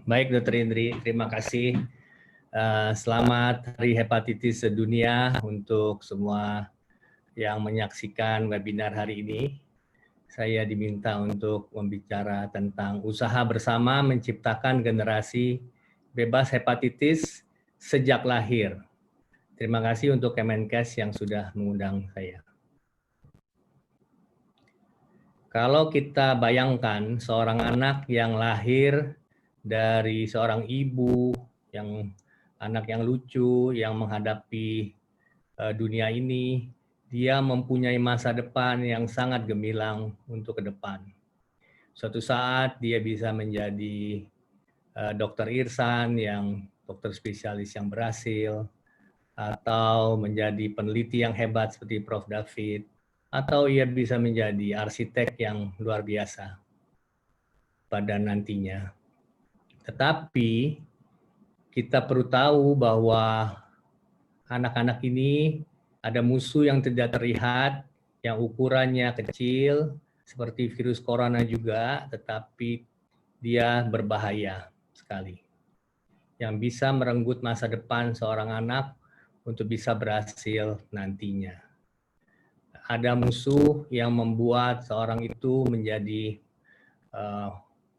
Baik, Dr. Indri, terima kasih. Selamat Hari Hepatitis Sedunia untuk semua yang menyaksikan webinar hari ini. Saya diminta untuk membicara tentang usaha bersama menciptakan generasi bebas hepatitis sejak lahir. Terima kasih untuk Kemenkes yang sudah mengundang saya. Kalau kita bayangkan seorang anak yang lahir dari seorang ibu, anak yang lucu, yang menghadapi dunia ini, dia mempunyai masa depan yang sangat gemilang untuk ke depan. Suatu saat dia bisa menjadi dokter Irsan, yang dokter spesialis yang berhasil, atau menjadi peneliti yang hebat seperti Prof. David, atau ia bisa menjadi arsitek yang luar biasa pada nantinya. Tetapi kita perlu tahu bahwa anak-anak ini ada musuh yang tidak terlihat, yang ukurannya kecil, seperti virus corona juga, tetapi dia berbahaya sekali. Yang bisa merenggut masa depan seorang anak untuk bisa berhasil nantinya. Ada musuh yang membuat seorang itu menjadi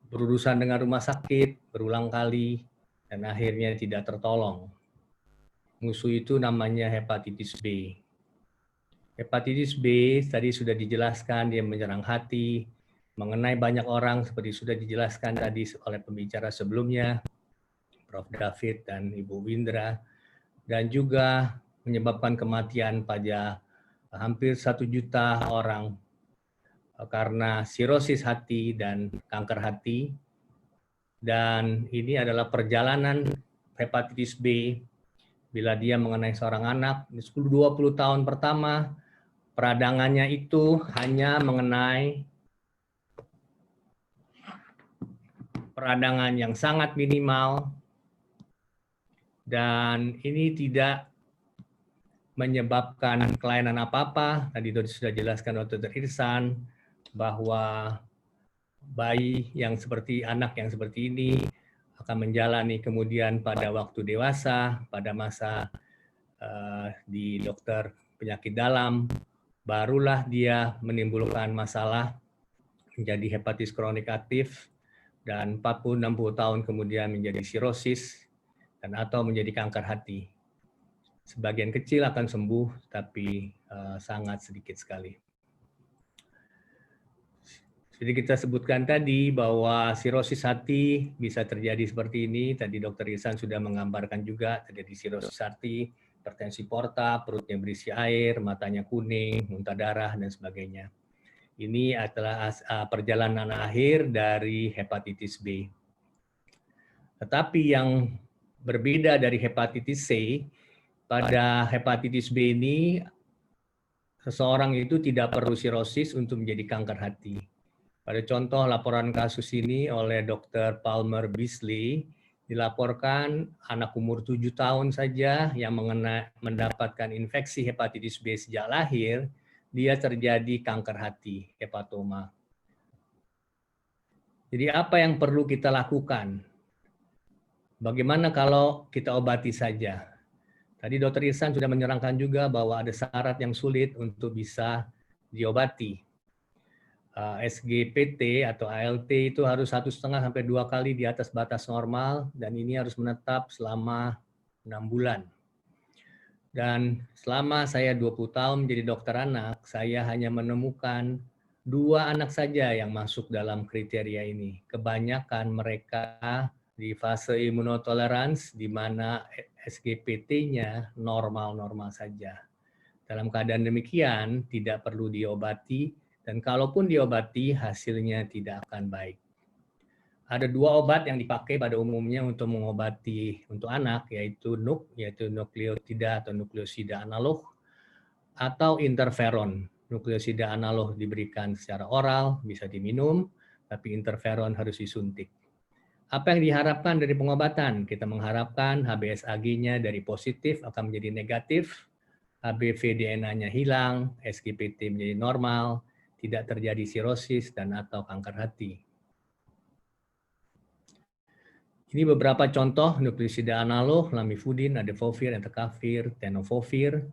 berurusan dengan rumah sakit berulang kali dan akhirnya tidak tertolong. Musuh itu namanya hepatitis B. Hepatitis B tadi sudah dijelaskan, dia menyerang hati, mengenai banyak orang seperti sudah dijelaskan tadi oleh pembicara sebelumnya, Prof. David dan Ibu Windra, dan juga menyebabkan kematian pada hampir 1 juta orang karena sirosis hati dan kanker hati. Dan ini adalah perjalanan hepatitis B bila dia mengenai seorang anak. Di 10-20 tahun pertama, peradangannya itu hanya mengenai peradangan yang sangat minimal, dan ini tidak menyebabkan kelainan apa-apa. Tadi sudah jelaskan Dr. Irsan bahwa bayi yang seperti anak yang seperti ini akan menjalani kemudian pada waktu dewasa, pada masa di dokter penyakit dalam, barulah dia menimbulkan masalah menjadi hepatitis kronik aktif, dan 40-60 tahun kemudian menjadi sirosis dan atau menjadi kanker hati. Sebagian kecil akan sembuh, tapi sangat sedikit sekali. Jadi kita sebutkan tadi bahwa sirosis hati bisa terjadi seperti ini. Tadi Dr. Irsan sudah menggambarkan juga terjadi sirosis hati, hipertensi porta, perutnya berisi air, matanya kuning, muntah darah, dan sebagainya. Ini adalah perjalanan akhir dari hepatitis B. Tetapi yang berbeda dari hepatitis C, pada hepatitis B ini seseorang itu tidak perlu sirosis untuk menjadi kanker hati. Pada contoh laporan kasus ini oleh Dr. Palmer Beasley, dilaporkan anak umur 7 tahun saja yang mendapatkan infeksi hepatitis B sejak lahir, dia terjadi kanker hati, hepatoma. Jadi apa yang perlu kita lakukan? Bagaimana kalau kita obati saja? Tadi Dr. Irsan sudah menerangkan juga bahwa ada syarat yang sulit untuk bisa diobati. SGPT atau ALT itu harus 1,5 sampai 2 kali di atas batas normal, dan ini harus menetap selama 6 bulan. Dan selama saya 20 tahun menjadi dokter anak, saya hanya menemukan 2 anak saja yang masuk dalam kriteria ini. Kebanyakan mereka di fase imunotolerans, di mana SGPT-nya normal-normal saja. Dalam keadaan demikian, tidak perlu diobati, dan kalaupun diobati, hasilnya tidak akan baik. Ada 2 obat yang dipakai pada umumnya untuk mengobati untuk anak, yaitu NUC, yaitu nukleotida atau nukleosida analog, atau interferon. Nukleosida analog diberikan secara oral, bisa diminum, tapi interferon harus disuntik. Apa yang diharapkan dari pengobatan? Kita mengharapkan HBsAg-nya dari positif akan menjadi negatif, HBV DNA-nya hilang, SGPT menjadi normal, tidak terjadi sirosis dan atau kanker hati. Ini beberapa contoh nukleosida analog, lamivudin, adefovir, entecavir, tenofovir,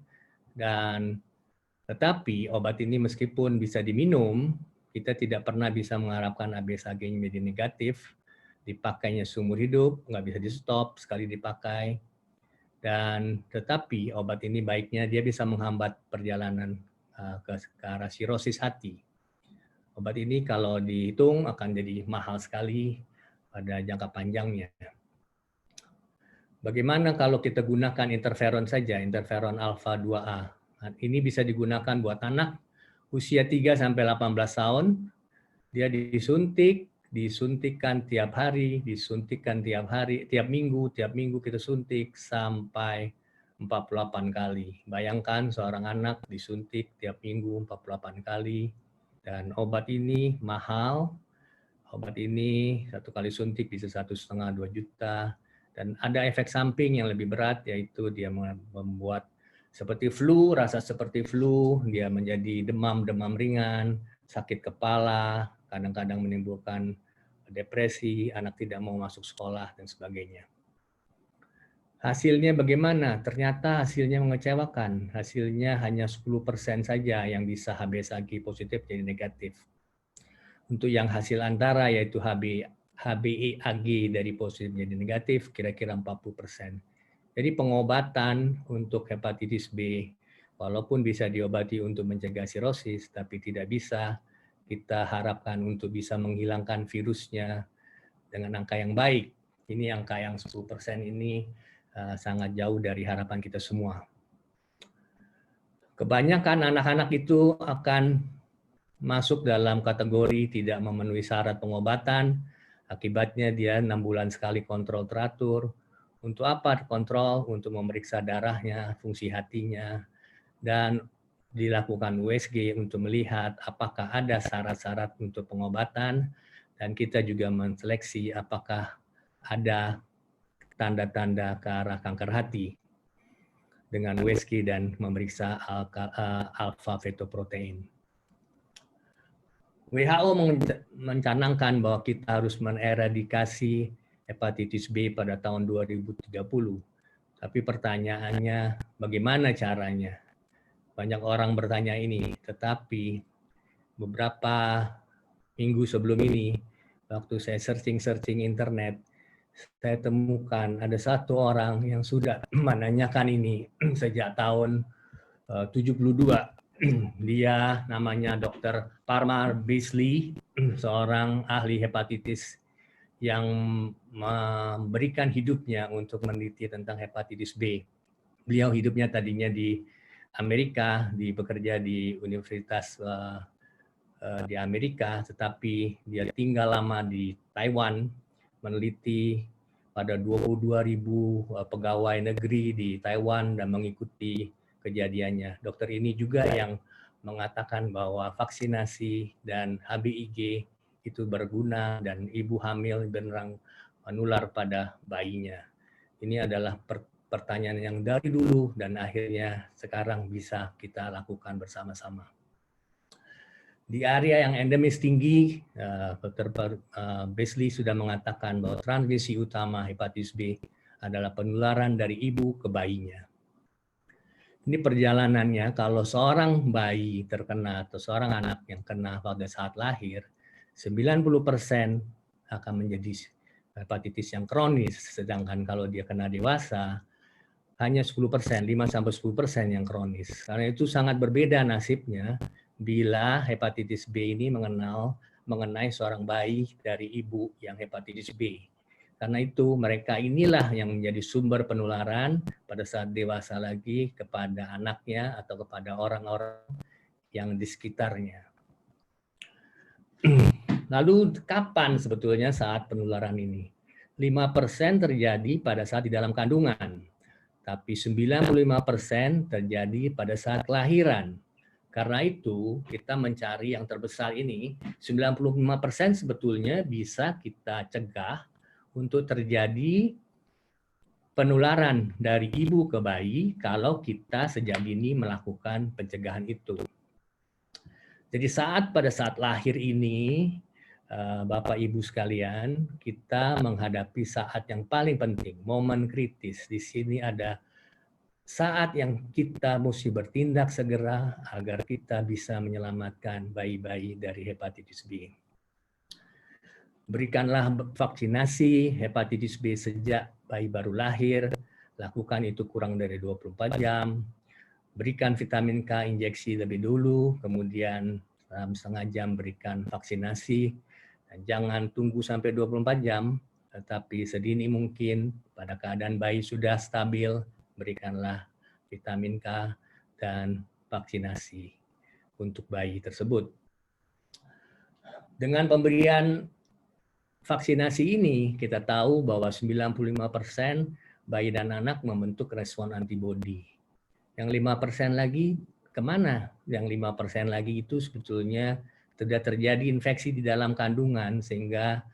dan tetapi obat ini meskipun bisa diminum, kita tidak pernah bisa mengharapkan ABSAG-nya menjadi negatif. Dipakainya seumur hidup, nggak bisa di-stop sekali dipakai. Dan tetapi obat ini baiknya dia bisa menghambat perjalanan ke arah sirosis hati. Obat ini kalau dihitung akan jadi mahal sekali pada jangka panjangnya. Bagaimana kalau kita gunakan interferon saja, interferon alfa 2A? Nah, ini bisa digunakan buat anak usia 3 sampai 18 tahun. Dia disuntikkan tiap hari, tiap minggu kita suntik sampai 48 kali. Bayangkan seorang anak disuntik tiap minggu 48 kali. Dan obat ini mahal. Obat ini satu kali suntik bisa 1,5–2 juta. Dan ada efek samping yang lebih berat, yaitu dia membuat seperti flu, rasa seperti flu, dia menjadi demam ringan, sakit kepala, kadang-kadang menimbulkan depresi, anak tidak mau masuk sekolah, dan sebagainya. Hasilnya bagaimana? Ternyata hasilnya mengecewakan. Hasilnya hanya 10% saja yang bisa HbSAg positif jadi negatif. Untuk yang hasil antara yaitu HbEAg dari positif menjadi negatif kira-kira 40%. Jadi pengobatan untuk hepatitis B walaupun bisa diobati untuk mencegah sirosis tapi tidak bisa kita harapkan untuk bisa menghilangkan virusnya dengan angka yang baik. Ini angka yang 10% ini sangat jauh dari harapan kita semua. Kebanyakan anak-anak itu akan masuk dalam kategori tidak memenuhi syarat pengobatan, akibatnya dia 6 bulan sekali kontrol teratur. Untuk apa kontrol? Untuk memeriksa darahnya, fungsi hatinya, dan dilakukan USG untuk melihat apakah ada syarat-syarat untuk pengobatan, dan kita juga menseleksi apakah ada tanda-tanda ke arah kanker hati dengan USG dan memeriksa alfa-fetoprotein. WHO mencanangkan bahwa kita harus mengeradikasi hepatitis B pada tahun 2030. Tapi pertanyaannya, bagaimana caranya? Banyak orang bertanya ini, tetapi beberapa minggu sebelum ini, waktu saya searching internet, saya temukan ada satu orang yang sudah menanyakan ini sejak tahun 72. Dia namanya Dr. Parmar Beasley, seorang ahli hepatitis yang memberikan hidupnya untuk meneliti tentang hepatitis B. Beliau hidupnya tadinya di Amerika, bekerja di universitas di Amerika, tetapi dia tinggal lama di Taiwan, meneliti pada 22.000 pegawai negeri di Taiwan dan mengikuti kejadiannya. Dokter ini juga yang mengatakan bahwa vaksinasi dan HBIG itu berguna dan ibu hamil benar menular pada bayinya. Ini adalah pertanyaan yang dari dulu dan akhirnya sekarang bisa kita lakukan bersama-sama. Di area yang endemis tinggi, Dr. Beasley sudah mengatakan bahwa transmisi utama hepatitis B adalah penularan dari ibu ke bayinya. Ini perjalanannya, kalau seorang bayi terkena atau seorang anak yang kena pada saat lahir, 90% akan menjadi hepatitis yang kronis, sedangkan kalau dia kena dewasa, hanya 10%, 5–10% yang kronis. Karena itu sangat berbeda nasibnya bila hepatitis B ini mengenai seorang bayi dari ibu yang hepatitis B. Karena itu mereka inilah yang menjadi sumber penularan pada saat dewasa lagi kepada anaknya atau kepada orang-orang yang di sekitarnya. Lalu kapan sebetulnya saat penularan ini? 5% terjadi pada saat di dalam kandungan, tapi 95% terjadi pada saat kelahiran. Karena itu kita mencari yang terbesar ini, 95% sebetulnya bisa kita cegah untuk terjadi penularan dari ibu ke bayi kalau kita sejak dini melakukan pencegahan itu. Jadi pada saat lahir ini Bapak Ibu sekalian, kita menghadapi saat yang paling penting, momen kritis. Di sini ada saat yang kita mesti bertindak segera agar kita bisa menyelamatkan bayi-bayi dari hepatitis B. Berikanlah vaksinasi hepatitis B sejak bayi baru lahir, lakukan itu kurang dari 24 jam, berikan vitamin K injeksi lebih dulu, kemudian dalam setengah jam berikan vaksinasi, dan jangan tunggu sampai 24 jam, tetapi sedini mungkin pada keadaan bayi sudah stabil, berikanlah vitamin K dan vaksinasi untuk bayi tersebut. Dengan pemberian vaksinasi ini, kita tahu bahwa 95% bayi dan anak membentuk respon antibodi. Yang 5% lagi kemana? Yang 5% lagi itu sebetulnya tidak terjadi infeksi di dalam kandungan sehingga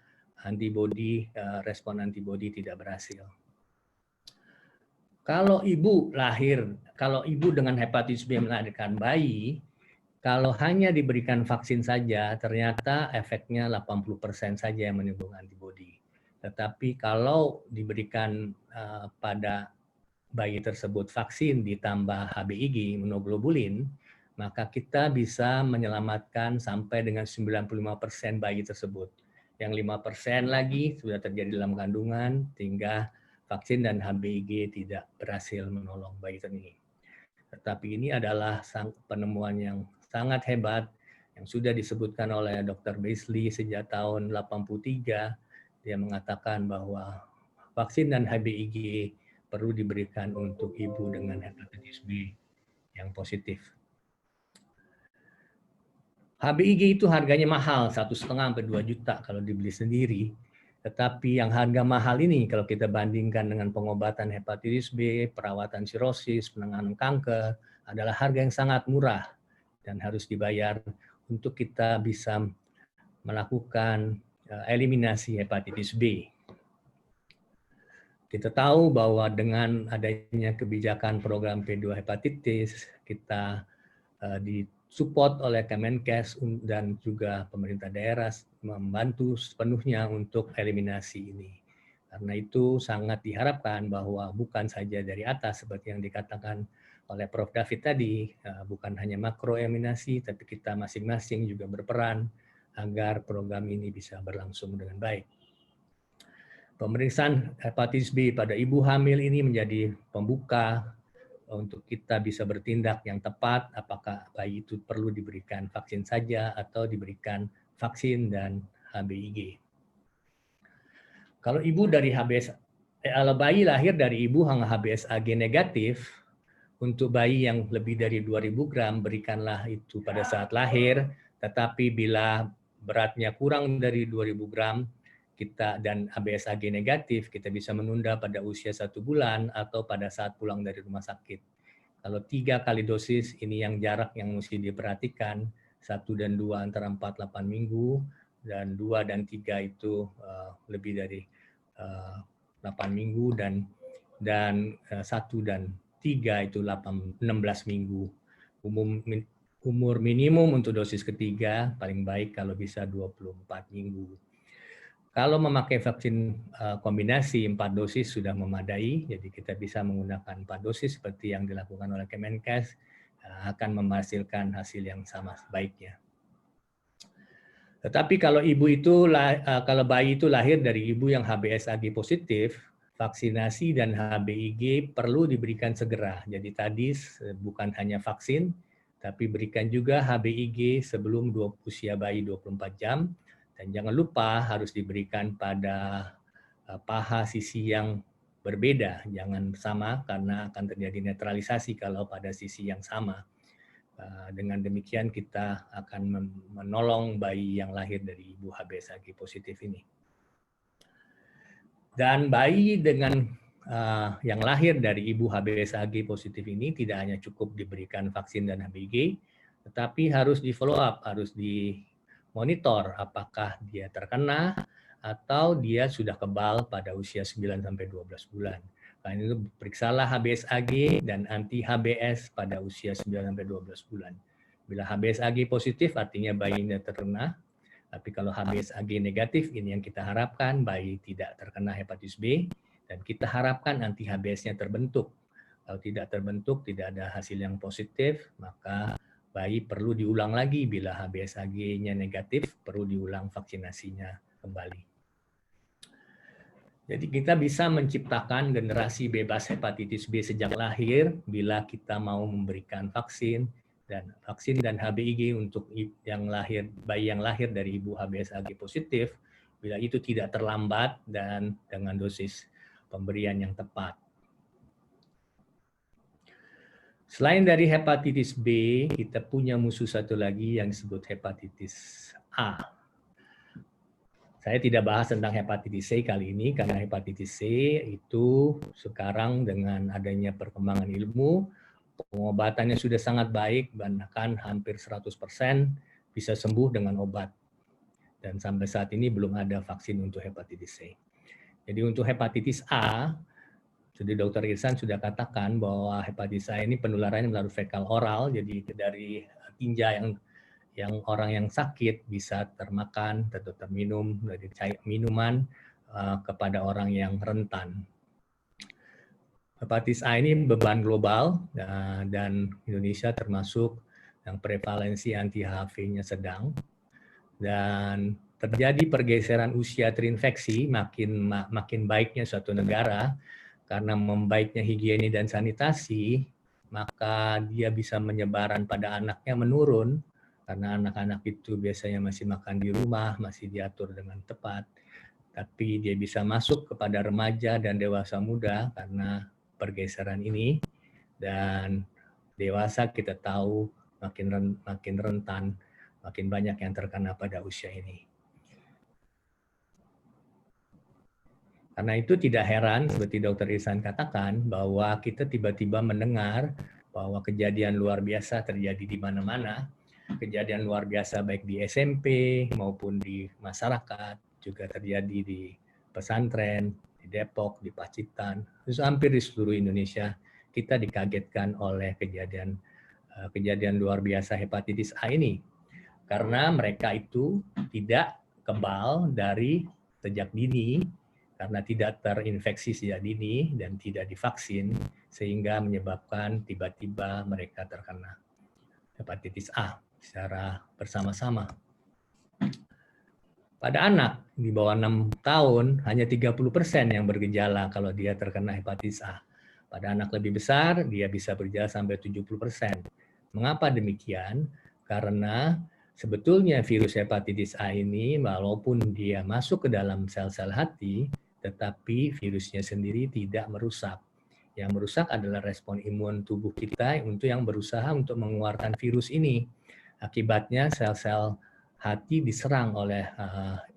respon antibodi tidak berhasil. Kalau ibu dengan hepatitis B melahirkan bayi, kalau hanya diberikan vaksin saja, ternyata efeknya 80% saja yang menimbulkan antibodi. Tetapi kalau diberikan pada bayi tersebut vaksin ditambah HBIG, imunoglobulin, maka kita bisa menyelamatkan sampai dengan 95% bayi tersebut. Yang 5% lagi sudah terjadi dalam kandungan, sehingga vaksin dan HBIG tidak berhasil menolong bayi ini. Tetapi ini adalah penemuan yang sangat hebat yang sudah disebutkan oleh Dr. Beasley sejak tahun 83. Dia mengatakan bahwa vaksin dan HBIG perlu diberikan untuk ibu dengan hepatitis B yang positif. HBIG itu harganya mahal, 1,5 sampai 2 juta kalau dibeli sendiri. Tetapi yang harga mahal ini kalau kita bandingkan dengan pengobatan hepatitis B, perawatan sirosis, penanganan kanker, adalah harga yang sangat murah dan harus dibayar untuk kita bisa melakukan eliminasi hepatitis B. Kita tahu bahwa dengan adanya kebijakan program P2 hepatitis, kita disupport oleh Kemenkes dan juga pemerintah daerah membantu sepenuhnya untuk eliminasi ini. Karena itu sangat diharapkan bahwa bukan saja dari atas seperti yang dikatakan oleh Prof. David tadi, bukan hanya makro eliminasi, tapi kita masing-masing juga berperan agar program ini bisa berlangsung dengan baik. Pemeriksaan hepatitis B pada ibu hamil ini menjadi pembuka untuk kita bisa bertindak yang tepat, apakah bayi itu perlu diberikan vaksin saja atau diberikan vaksin dan HBIG. Kalau bayi lahir dari ibu yang HBsAg negatif, untuk bayi yang lebih dari 2.000 gram berikanlah itu pada saat lahir, tetapi bila beratnya kurang dari 2.000 gram, dan HBsAg negatif, kita bisa menunda pada usia 1 bulan atau pada saat pulang dari rumah sakit. Kalau 3 kali dosis, ini yang jarak yang mesti diperhatikan, 1 dan 2 antara 4-8 minggu, dan 2 dan 3 itu lebih dari 8 minggu, dan 1 dan 3 itu 16 minggu. Umur minimum untuk dosis ketiga paling baik kalau bisa 24 minggu. Kalau memakai vaksin kombinasi 4 dosis sudah memadai, jadi kita bisa menggunakan 4 dosis seperti yang dilakukan oleh Kemenkes, akan menghasilkan hasil yang sama baiknya. Tetapi kalau bayi itu lahir dari ibu yang HBsAg positif, vaksinasi dan HBIG perlu diberikan segera. Jadi tadi bukan hanya vaksin, tapi berikan juga HBIG sebelum usia bayi 24 jam. Dan jangan lupa harus diberikan pada paha sisi yang berbeda, jangan sama karena akan terjadi netralisasi kalau pada sisi yang sama. Dengan demikian kita akan menolong bayi yang lahir dari ibu HBsAg positif ini. Dan bayi dengan yang lahir dari ibu HBsAg positif ini tidak hanya cukup diberikan vaksin dan HBIG, tetapi harus di follow up, harus dimonitor apakah dia terkena atau dia sudah kebal pada usia 9-12 bulan. Karena itu periksalah HBsAg dan anti-HBs pada usia 9-12 bulan. Bila HBsAg positif artinya bayinya terkena, Tapi kalau HBsAg negatif, ini yang kita harapkan, bayi tidak terkena hepatitis B, dan kita harapkan anti HBsnya terbentuk. Kalau tidak terbentuk, tidak ada hasil yang positif, maka bayi perlu diulang lagi. Bila HBsAg-nya negatif, perlu diulang vaksinasinya kembali. Jadi kita bisa menciptakan generasi bebas hepatitis B sejak lahir bila kita mau memberikan vaksin dan HBIG untuk bayi yang lahir dari ibu HBsAg positif, bila itu tidak terlambat dan dengan dosis pemberian yang tepat. Selain dari hepatitis B, kita punya musuh satu lagi yang disebut hepatitis A. Saya tidak bahas tentang hepatitis C kali ini karena hepatitis C itu sekarang dengan adanya perkembangan ilmu, pengobatannya sudah sangat baik, bahkan hampir 100% bisa sembuh dengan obat. Dan sampai saat ini belum ada vaksin untuk hepatitis C. Jadi untuk hepatitis A, jadi Dr. Irsan sudah katakan bahwa hepatitis A ini penularannya melalui fekal oral, jadi dari tinja yang orang yang sakit bisa termakan atau terminum dari minuman kepada orang yang rentan. Hepatitis A ini beban global dan Indonesia termasuk yang prevalensi anti-HIV-nya sedang, dan terjadi pergeseran usia terinfeksi makin baiknya suatu negara karena membaiknya higiene dan sanitasi, maka dia bisa menyebaran pada anaknya menurun karena anak-anak itu biasanya masih makan di rumah, masih diatur dengan tepat, tapi dia bisa masuk kepada remaja dan dewasa muda karena pergeseran ini, dan dewasa kita tahu makin rentan, makin banyak yang terkena pada usia ini. Karena itu tidak heran seperti Dr. Irsan katakan bahwa kita tiba-tiba mendengar bahwa kejadian luar biasa terjadi di mana-mana, kejadian luar biasa baik di SMP maupun di masyarakat, juga terjadi di pesantren, di Depok, di Pacitan, terus hampir di seluruh Indonesia kita dikagetkan oleh kejadian luar biasa hepatitis A ini. Karena mereka itu tidak kebal dari sejak dini, karena tidak terinfeksi sejak dini dan tidak divaksin, sehingga menyebabkan tiba-tiba mereka terkena hepatitis A secara bersama-sama. Pada anak di bawah 6 tahun, hanya 30% yang bergejala kalau dia terkena hepatitis A. Pada anak lebih besar, dia bisa bergejala sampai 70%. Mengapa demikian? Karena sebetulnya virus hepatitis A ini, walaupun dia masuk ke dalam sel-sel hati, tetapi virusnya sendiri tidak merusak. Yang merusak adalah respon imun tubuh kita yang berusaha untuk mengeluarkan virus ini. Akibatnya sel-sel hati diserang oleh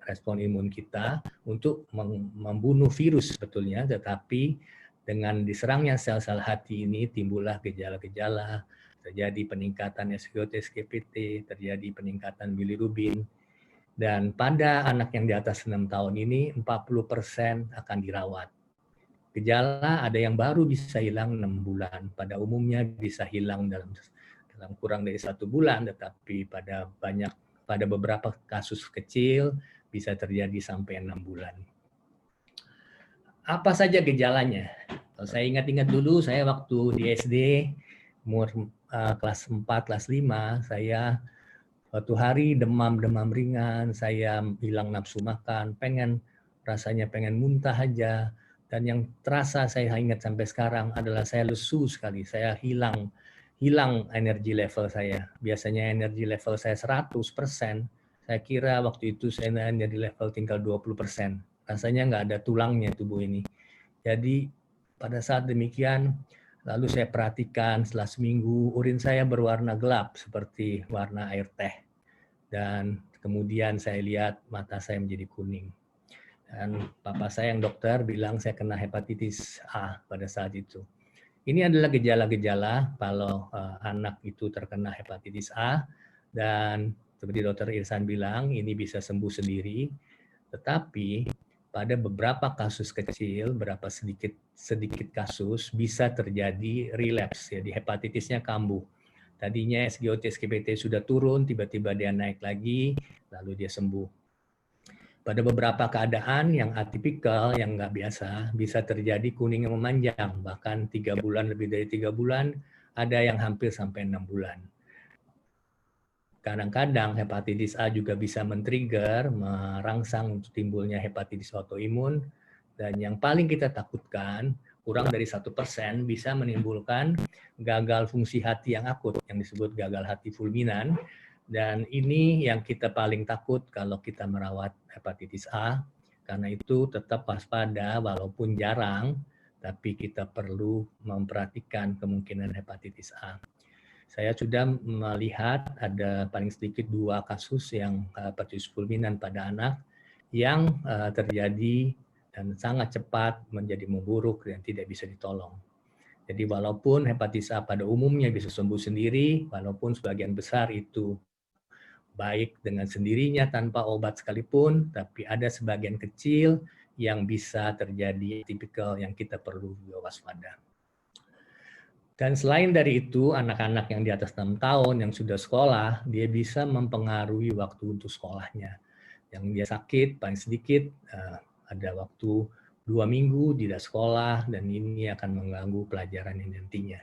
respon imun kita untuk membunuh virus sebetulnya, tetapi dengan diserangnya sel-sel hati ini timbullah gejala-gejala, terjadi peningkatan SGOT-SGPT, terjadi peningkatan bilirubin, dan pada anak yang di atas 6 tahun ini 40% akan dirawat. Gejala ada yang baru bisa hilang 6 bulan, pada umumnya bisa hilang dalam kurang dari 1 bulan, tetapi pada beberapa kasus kecil bisa terjadi sampai 6 bulan. Apa saja gejalanya? Kalau saya ingat-ingat dulu, saya waktu di SD, umur kelas 4, kelas 5, saya suatu hari demam ringan, saya hilang nafsu makan, rasanya pengen muntah aja, dan yang terasa saya ingat sampai sekarang adalah saya lesu sekali, saya hilang energi level saya. Biasanya energi level saya 100%, saya kira waktu itu saya energi level tinggal 20%. Rasanya nggak ada tulangnya tubuh ini. Jadi pada saat demikian, lalu saya perhatikan setelah seminggu urin saya berwarna gelap seperti warna air teh. Dan kemudian saya lihat mata saya menjadi kuning. Dan papa saya yang dokter bilang saya kena hepatitis A pada saat itu. Ini adalah gejala-gejala kalau anak itu terkena hepatitis A, dan seperti Dr. Irsan bilang ini bisa sembuh sendiri, tetapi pada beberapa kasus kecil, sedikit kasus bisa terjadi relapse, jadi hepatitisnya kambuh. Tadinya SGOT, SGPT sudah turun, tiba-tiba dia naik lagi, lalu dia sembuh. Pada beberapa keadaan yang atipikal, yang nggak biasa, bisa terjadi kuning yang memanjang, bahkan 3 bulan, lebih dari 3 bulan, ada yang hampir sampai 6 bulan. Kadang-kadang hepatitis A juga bisa men-trigger, merangsang timbulnya hepatitis autoimun, dan yang paling kita takutkan, kurang dari 1% bisa menimbulkan gagal fungsi hati yang akut, yang disebut gagal hati fulminan. Dan ini yang kita paling takut kalau kita merawat hepatitis A, karena itu tetap waspada walaupun jarang, tapi kita perlu memperhatikan kemungkinan hepatitis A. Saya sudah melihat ada paling sedikit 2 kasus yang hepatitis fulminan pada anak yang terjadi dan sangat cepat menjadi memburuk dan tidak bisa ditolong. Jadi walaupun hepatitis A pada umumnya bisa sembuh sendiri, walaupun sebagian besar itu baik dengan sendirinya tanpa obat sekalipun, tapi ada sebagian kecil yang bisa terjadi tipikal yang kita perlu waspada. Dan selain dari itu, anak-anak yang di atas 6 tahun yang sudah sekolah, dia bisa mempengaruhi waktu untuk sekolahnya. Yang dia sakit paling sedikit ada waktu 2 minggu tidak sekolah, dan ini akan mengganggu pelajaran yang nantinya.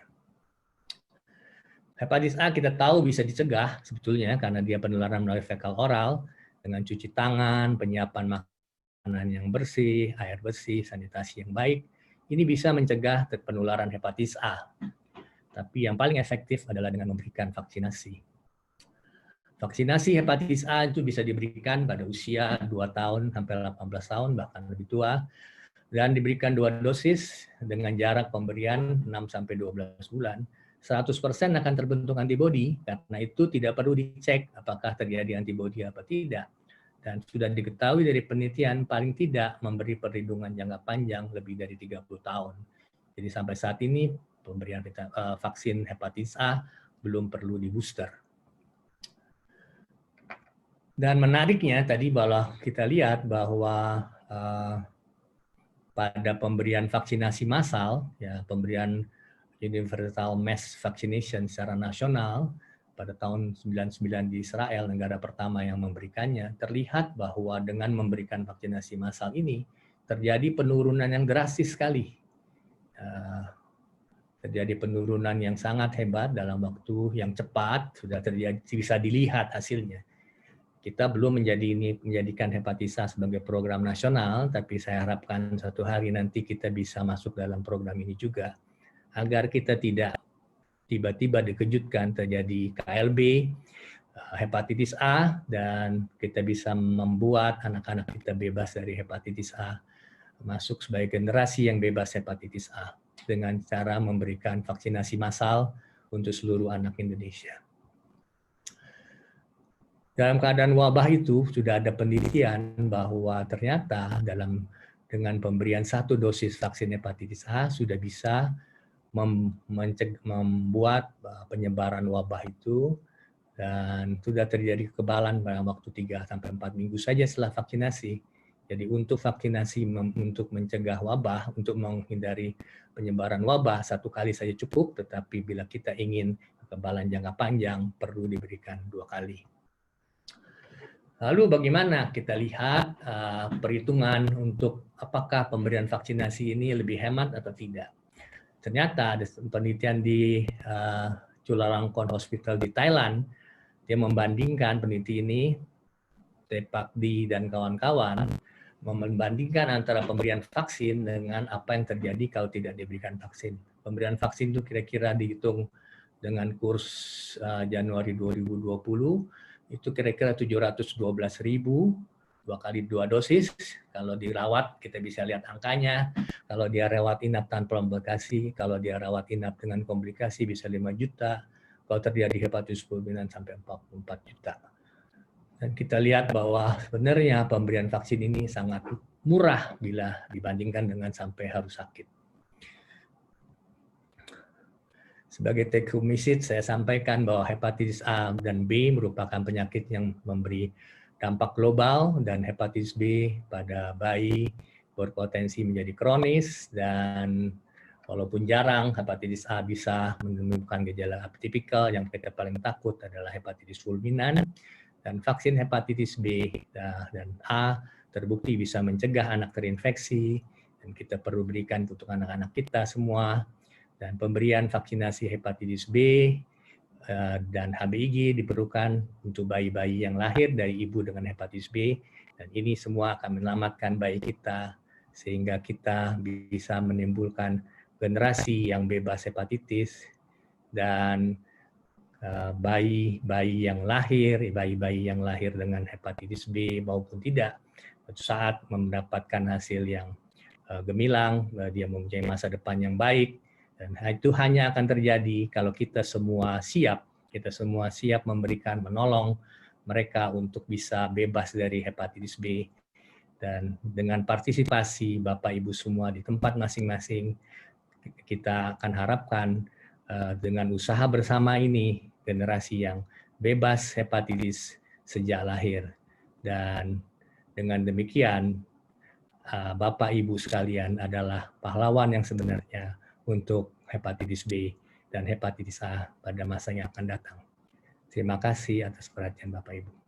Hepatitis A kita tahu bisa dicegah sebetulnya karena dia penularan melalui fekal oral dengan cuci tangan, penyiapan makanan yang bersih, air bersih, sanitasi yang baik. Ini bisa mencegah penularan hepatitis A. Tapi yang paling efektif adalah dengan memberikan vaksinasi. Vaksinasi hepatitis A itu bisa diberikan pada usia 2 tahun sampai 18 tahun, bahkan lebih tua, dan diberikan 2 dosis dengan jarak pemberian 6 sampai 12 bulan. 100% akan terbentuk antibodi, karena itu tidak perlu dicek apakah terjadi antibodi apa tidak. Dan sudah diketahui dari penelitian paling tidak memberi perlindungan jangka panjang lebih dari 30 tahun. Jadi sampai saat ini pemberian vaksin hepatitis A belum perlu di-booster. Dan menariknya tadi bahwa kita lihat bahwa pada pemberian vaksinasi massal, ya pemberian Universal Mass Vaccination secara nasional pada tahun 99 di Israel, negara pertama yang memberikannya, terlihat bahwa dengan memberikan vaksinasi massal ini terjadi penurunan yang drastis sekali. Terjadi penurunan yang sangat hebat dalam waktu yang cepat, sudah terjadi, bisa dilihat hasilnya. Kita belum menjadikan hepatitis A sebagai program nasional, tapi saya harapkan suatu hari nanti kita bisa masuk dalam program ini juga, agar kita tidak tiba-tiba dikejutkan terjadi KLB, hepatitis A, dan kita bisa membuat anak-anak kita bebas dari hepatitis A, masuk sebagai generasi yang bebas hepatitis A dengan cara memberikan vaksinasi massal untuk seluruh anak Indonesia. Dalam keadaan wabah itu sudah ada penelitian bahwa ternyata dengan pemberian 1 dosis vaksin hepatitis A sudah bisa membuat penyebaran wabah itu, dan sudah terjadi kekebalan pada waktu 3-4 minggu saja setelah vaksinasi. Jadi untuk vaksinasi untuk mencegah wabah, untuk menghindari penyebaran wabah 1 kali saja cukup, tetapi bila kita ingin kekebalan jangka panjang perlu diberikan 2 kali. Lalu bagaimana kita lihat perhitungan untuk apakah pemberian vaksinasi ini lebih hemat atau tidak. Ternyata ada penelitian di Chulalongkorn Hospital di Thailand, dia membandingkan peneliti ini, Tepak Di dan kawan-kawan, membandingkan antara pemberian vaksin dengan apa yang terjadi kalau tidak diberikan vaksin. Pemberian vaksin itu kira-kira dihitung dengan kurs Januari 2020, itu kira-kira 712.000, 2 kali 2 dosis. Kalau dirawat, kita bisa lihat angkanya. Kalau dia rawat inap tanpa komplikasi, kalau dia rawat inap dengan komplikasi bisa 5 juta. Kalau terjadi hepatitis fulminan sampai 44 juta. Dan kita lihat bahwa sebenarnya pemberian vaksin ini sangat murah bila dibandingkan dengan sampai harus sakit. Sebagai take home message, saya sampaikan bahwa hepatitis A dan B merupakan penyakit yang memberi dampak global, dan hepatitis B pada bayi berpotensi menjadi kronis, dan Walaupun jarang, hepatitis A bisa menimbulkan gejala atipikal. Yang kita paling takut adalah hepatitis fulminan, dan vaksin hepatitis B dan A terbukti bisa mencegah anak terinfeksi, dan kita perlu berikan untuk anak-anak kita semua. Dan pemberian vaksinasi hepatitis B dan HBIG diperlukan untuk bayi-bayi yang lahir dari ibu dengan hepatitis B, dan ini semua akan menyelamatkan bayi kita sehingga kita bisa menimbulkan generasi yang bebas hepatitis, dan bayi-bayi yang lahir dengan hepatitis B maupun tidak, suatu saat mendapatkan hasil yang gemilang, dia mempunyai masa depan yang baik, dan itu hanya akan terjadi kalau kita semua siap menolong mereka untuk bisa bebas dari hepatitis B. Dan dengan partisipasi Bapak Ibu semua di tempat masing-masing, kita akan harapkan dengan usaha bersama ini generasi yang bebas hepatitis sejak lahir. Dan dengan demikian Bapak Ibu sekalian adalah pahlawan yang sebenarnya untuk hepatitis B dan hepatitis A pada masa yang akan datang. Terima kasih atas perhatian Bapak Ibu.